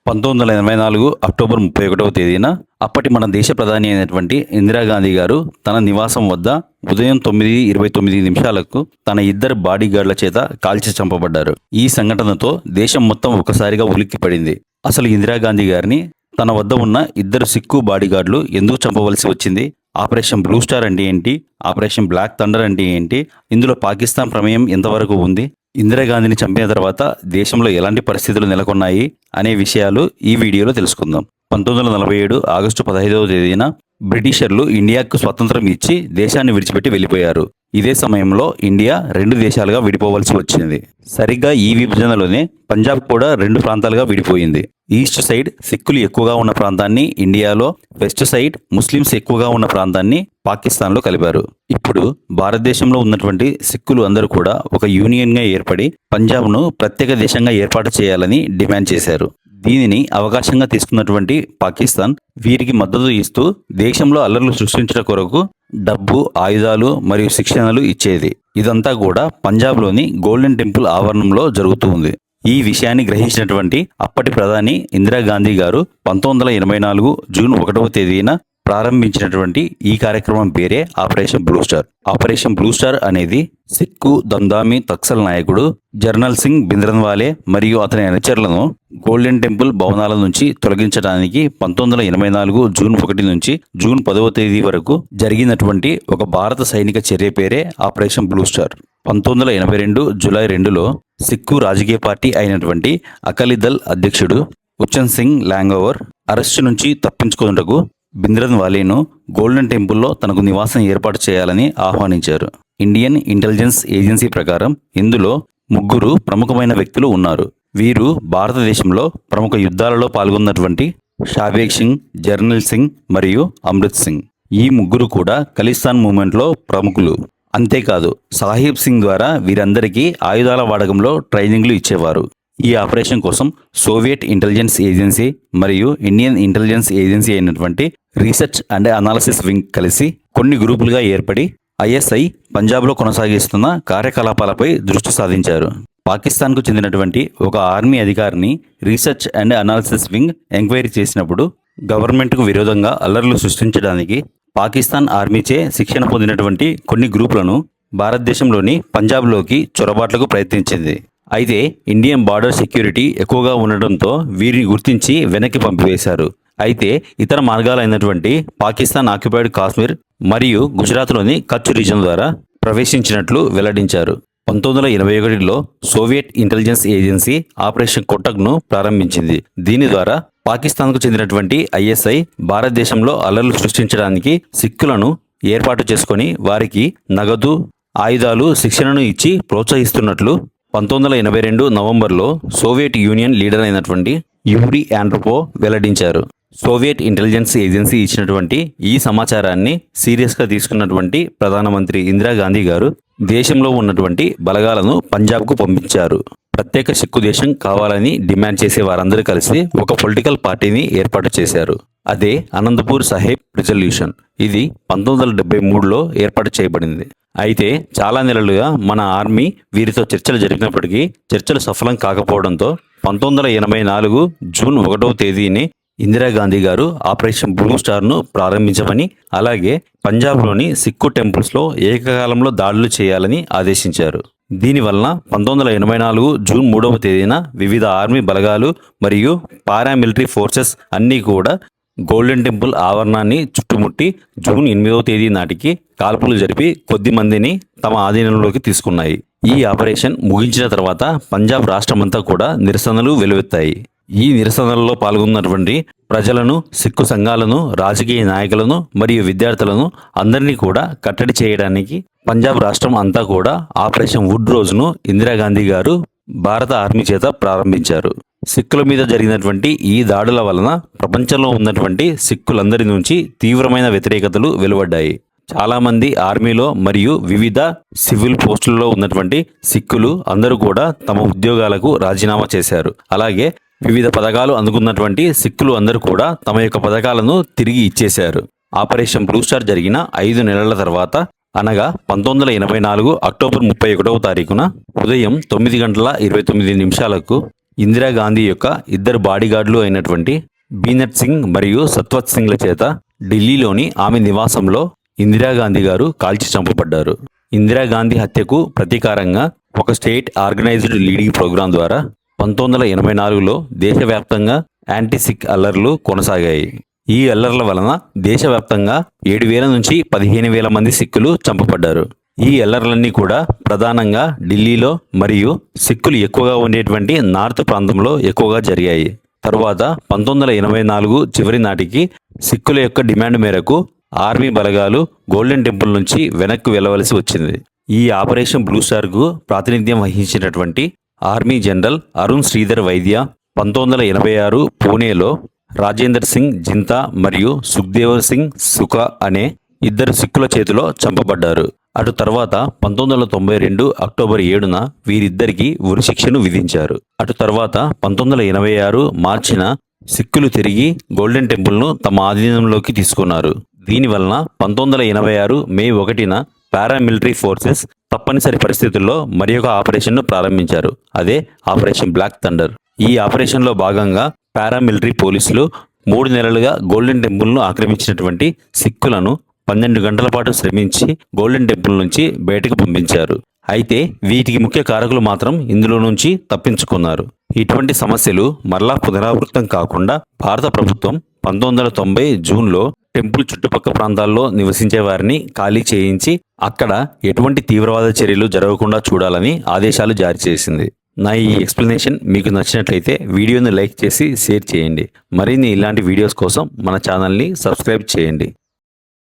1984 October 31వ తేదీన అప్పటి మన దేశ ప్రధాని అయినటువంటి ఇందిరాగాంధీ గారు తన నివాసం వద్ద ఉదయం 9:29 తన ఇద్దరు బాడీగార్డ్ల చేత కాల్చి చంపబడ్డారు. ఈ సంఘటనతో దేశం మొత్తం ఒకసారిగా ఉలిక్కిపడింది. అసలు ఇందిరాగాంధీ గారిని తన వద్ద ఉన్న ఇద్దరు సిక్కు బాడీగార్డులు ఎందుకు చంపవలసి వచ్చింది? ఆపరేషన్ బ్లూ స్టార్ అంటే ఏంటి? ఆపరేషన్ బ్లాక్ థండర్ అంటే ఏంటి? ఇందులో పాకిస్తాన్ ప్రమేయం ఎంతవరకు ఉంది? ఇందిరాగాంధీని చంపిన తర్వాత దేశంలో ఎలాంటి పరిస్థితులు నెలకొన్నాయి అనే విషయాలు ఈ వీడియోలో తెలుసుకుందాం. 1947 ఆగస్టు 15వ తేదీన బ్రిటిషర్లు ఇండియాకు స్వతంత్రం ఇచ్చి దేశాన్ని విడిచిపెట్టి వెళ్ళిపోయారు. ఇదే సమయంలో ఇండియా 2 దేశాలుగా విడిపోవలసి వచ్చింది. సరిగ్గా ఈ విభజనలోనే పంజాబ్ కూడా 2 ప్రాంతాలుగా విడిపోయింది. ఈస్ట్ సైడ్ సిక్కులు ఎక్కువగా ఉన్న ప్రాంతాన్ని ఇండియాలో, వెస్ట్ సైడ్ ముస్లిమ్స్ ఎక్కువగా ఉన్న ప్రాంతాన్ని పాకిస్తాన్లో కలిపారు. ఇప్పుడు భారతదేశంలో ఉన్నటువంటి సిక్కులు అందరూ కూడా ఒక యూనియన్గా ఏర్పడి పంజాబ్ను ప్రత్యేక దేశంగా ఏర్పాటు చేయాలని డిమాండ్ చేశారు. దీనిని అవకాశంగా తీసుకున్నటువంటి పాకిస్తాన్ వీరికి మద్దతు ఇస్తూ దేశంలో అల్లర్లు సృష్టించడం కొరకు డబ్బు, ఆయుధాలు మరియు శిక్షణలు ఇచ్చేది. ఇదంతా కూడా పంజాబ్లోని గోల్డెన్ టెంపుల్ ఆవరణంలో జరుగుతూ ఉంది. ఈ విషయాన్ని గ్రహించినటువంటి అప్పటి ప్రధాని ఇందిరాగాంధీ గారు 1984 జూన్ 1వ తేదీన ప్రారంభించినటువంటి ఈ కార్యక్రమం పేరే operation blue star. Operation blue star అనేది సిక్కు దమ్దామి తక్సల్ నాయకుడు జర్నల్ సింగ్ భింద్రన్వాలే మరియు అతని అనుచరులను గోల్డెన్ టెంపుల్ భవనాల నుంచి తొలగించడానికి 1984 జూన్ 1 నుంచి జూన్ 10వ తేదీ వరకు జరిగినటువంటి ఒక భారత సైనిక చర్య పేరే ఆపరేషన్ బ్లూ స్టార్. 1982 జూలై 2లో సిక్కు రాజకీయ పార్టీ అయినటువంటి అకాలీదళ్ అధ్యక్షుడు ఉచన్ సింగ్ లాంగోవర్ అరెస్టు నుంచి తప్పించుకున్నటకు భింద్రన్వాలేను గోల్డెన్ టెంపుల్లో తనకు నివాసం ఏర్పాటు చేయాలని ఆహ్వానించారు. ఇండియన్ ఇంటెలిజెన్స్ ఏజెన్సీ ప్రకారం ఇందులో 3 ప్రముఖమైన వ్యక్తులు ఉన్నారు. వీరు భారతదేశంలో ప్రముఖ యుద్ధాలలో పాల్గొన్నటువంటి షాబేగ్ సింగ్, జర్నల్ సింగ్ మరియు అమృత్ సింగ్. ఈ 3 కూడా ఖలిస్తాన్ మూవ్మెంట్లో ప్రముఖులు. అంతేకాదు సాహిబ్ సింగ్ ద్వారా వీరందరికీ ఆయుధాల వాడకంలో ట్రైనింగ్లు ఇచ్చేవారు. ఈ ఆపరేషన్ కోసం సోవియట్ ఇంటెలిజెన్స్ ఏజెన్సీ మరియు ఇండియన్ ఇంటెలిజెన్స్ ఏజెన్సీ అయినటువంటి రీసెర్చ్ అండ్ అనాలిసిస్ వింగ్ కలిసి కొన్ని గ్రూపులుగా ఏర్పడి ఐఎస్ఐ పంజాబ్లో కొనసాగిస్తున్న కార్యకలాపాలపై దృష్టి సాధించారు. పాకిస్తాన్కు చెందినటువంటి ఒక ఆర్మీ అధికారిని research and analysis wing enquiry చేసినప్పుడు గవర్నమెంట్కు విరోధంగా అల్లర్లు సృష్టించడానికి పాకిస్తాన్ ఆర్మీచే శిక్షణ పొందినటువంటి కొన్ని గ్రూపులను భారతదేశంలోని పంజాబ్లోకి చొరబాట్లకు ప్రయత్నించింది. అయితే ఇండియన్ బార్డర్ సెక్యూరిటీ ఎక్కువగా ఉండడంతో వీరిని గుర్తించి వెనక్కి పంపివేశారు. అయితే ఇతర మార్గాలైనటువంటి పాకిస్తాన్ ఆక్యుపైడ్ కాశ్మీర్ మరియు గుజరాత్లోని కచ్ రీజన్ ద్వారా ప్రవేశించినట్లు వెల్లడించారు. 1981లో సోవియట్ ఇంటెలిజెన్స్ ఏజెన్సీ ఆపరేషన్ కొట్టక్ను ప్రారంభించింది. దీని ద్వారా పాకిస్తాన్కు చెందినటువంటి ఐఎస్ఐ భారతదేశంలో అల్లర్లు సృష్టించడానికి సిక్కులను ఏర్పాటు చేసుకొని వారికి నగదు, ఆయుధాలు, శిక్షణను ఇచ్చి ప్రోత్సహిస్తున్నట్లు 1982 నవంబర్లో సోవియట్ యూనియన్ లీడర్ అయినటువంటి యూరీ ఆండ్రోపో వెల్లడించారు. సోవియట్ ఇంటెలిజెన్స్ ఏజెన్సీ ఇచ్చినటువంటి ఈ సమాచారాన్ని సీరియస్గా తీసుకున్నటువంటి ప్రధానమంత్రి ఇందిరాగాంధీ గారు దేశంలో ఉన్నటువంటి బలగాలను పంజాబ్కు పంపించారు. ప్రత్యేక సిక్కు దేశం కావాలని డిమాండ్ చేసే వారందరూ కలిసి ఒక పొలిటికల్ పార్టీని ఏర్పాటు చేశారు. అదే అనంతపూర్ సాహెబ్ రిజల్యూషన్. ఇది 1973లో ఏర్పాటు చేయబడింది. అయితే చాలా నెలలుగా మన ఆర్మీ వీరితో చర్చలు జరిగినప్పటికీ చర్చలు సఫలం కాకపోవడంతో 1984 జూన్ 1వ తేదీని ఇందిరాగాంధీ గారు ఆపరేషన్ బ్లూ స్టార్ను ప్రారంభించమని, అలాగే పంజాబ్లోని సిక్కు టెంపుల్స్లో ఏకకాలంలో దాడులు చేయాలని ఆదేశించారు. దీనివల్ల 1984 జూన్ 3వ తేదీన వివిధ ఆర్మీ బలగాలు మరియు పారామిలిటరీ ఫోర్సెస్ అన్నీ కూడా గోల్డెన్ టెంపుల్ ఆవరణాన్ని చుట్టుముట్టి జూన్ 8వ తేదీ నాటికి కాల్పులు జరిపి కొద్ది మందిని తమ ఆధీనంలోకి తీసుకున్నాయి. ఈ ఆపరేషన్ ముగించిన తర్వాత పంజాబ్ రాష్ట్రమంతా కూడా నిరసనలు వెలువెత్తాయి. ఈ నిరసనలలో పాల్గొన్నటువంటి ప్రజలను, సిక్కు సంఘాలను, రాజకీయ నాయకులను మరియు విద్యార్థులను అందరినీ కూడా కట్టడి చేయడానికి పంజాబ్ రాష్ట్రం అంతా కూడా ఆపరేషన్ వుడ్ రోజును ఇందిరాగాంధీ గారు భారత ఆర్మీ చేత ప్రారంభించారు. సిక్కుల మీద జరిగినటువంటి ఈ దాడుల వలన ప్రపంచంలో ఉన్నటువంటి సిక్కులందరి నుంచి తీవ్రమైన వ్యతిరేకతలు వెలువడ్డాయి. చాలామంది ఆర్మీలో మరియు వివిధ సివిల్ పోస్టులలో ఉన్నటువంటి సిక్కులు అందరూ కూడా తమ ఉద్యోగాలకు రాజీనామా చేశారు. అలాగే వివిధ పథకాలు అందుకున్నటువంటి సిక్కులు అందరూ కూడా తమ యొక్క పథకాలను తిరిగి ఇచ్చేశారు. ఆపరేషన్ బ్లూ స్టార్ జరిగిన 5 నెలల తర్వాత అనగా 1984 అక్టోబర్ 31వ తారీఖున ఉదయం 9:29 ఇందిరాగాంధీ యొక్క ఇద్దరు బాడీగార్డులు అయినటువంటి బీనత్ సింగ్ మరియు సత్వత్ సింగ్ల చేత ఢిల్లీలోని ఆమె నివాసంలో ఇందిరాగాంధీ గారు కాల్చి చంపబడ్డారు. ఇందిరాగాంధీ హత్యకు ప్రతీకారంగా ఒక స్టేట్ ఆర్గనైజ్డ్ లీడింగ్ ప్రోగ్రాం ద్వారా 1984లో దేశవ్యాప్తంగా యాంటీ సిక్ అల్లర్లు కొనసాగాయి. ఈ అల్లర్ల వలన దేశవ్యాప్తంగా 7,000 నుంచి 15,000 మంది సిక్కులు చంపబడ్డారు. ఈ అల్లర్లన్నీ కూడా ప్రధానంగా ఢిల్లీలో మరియు సిక్కులు ఎక్కువగా ఉండేటువంటి నార్త్ ప్రాంతంలో ఎక్కువగా జరిగాయి. తరువాత 1984 చివరి నాటికి సిక్కుల యొక్క డిమాండ్ మేరకు ఆర్మీ బలగాలు గోల్డెన్ టెంపుల్ నుంచి వెనక్కి వెళ్ళవలసి వచ్చింది. ఈ ఆపరేషన్ బ్లూ స్టార్కు ప్రాతినిధ్యం వహించినటువంటి ఆర్మీ జనరల్ అరుణ్ శ్రీధర్ వైద్య 1986 పూణేలో రాజేందర్ సింగ్ జింతా మరియు సుఖ్దేవ్ సింగ్ సుఖా అనే ఇద్దరు సిక్కుల చేతిలో చంపబడ్డారు. అటు తర్వాత 1992 అక్టోబర్ 7న వీరిద్దరికి ఉరిశిక్షను విధించారు. అటు తర్వాత 1986 మార్చిన సిక్కులు తిరిగి గోల్డెన్ టెంపుల్ను తమ ఆధీనంలోకి తీసుకున్నారు. దీనివలన 1986 మే 1న పారామిలిటరీ ఫోర్సెస్ తప్పనిసరి పరిస్థితుల్లో మరి ఒక ఆపరేషన్ను ప్రారంభించారు. అదే ఆపరేషన్ బ్లాక్ థండర్. ఈ ఆపరేషన్లో భాగంగా పారామిలిటరీ పోలీసులు 3 నెలలుగా గోల్డెన్ టెంపుల్ను ఆక్రమించినటువంటి సిక్కులను 12 గంటల పాటు శ్రమించి గోల్డెన్ టెంపుల్ నుంచి బయటకు పంపించారు. అయితే వీటికి ముఖ్య కారకులు మాత్రం ఇందులో నుంచి తప్పించుకున్నారు. ఇటువంటి సమస్యలు మరలా పునరావృతం కాకుండా భారత ప్రభుత్వం 1990 జూన్లో టెంపుల్ చుట్టుపక్కల ప్రాంతాల్లో నివసించే వారిని ఖాళీ చేయించి అక్కడ ఎటువంటి తీవ్రవాద చర్యలు జరగకుండా చూడాలని ఆదేశాలు జారీ చేసింది. నా ఈ ఎక్స్ప్లెనేషన్ మీకు నచ్చినట్లయితే వీడియోని లైక్ చేసి షేర్ చేయండి. మరిన్ని ఇలాంటి వీడియోస్ కోసం మన ఛానల్ని సబ్స్క్రైబ్ చేయండి.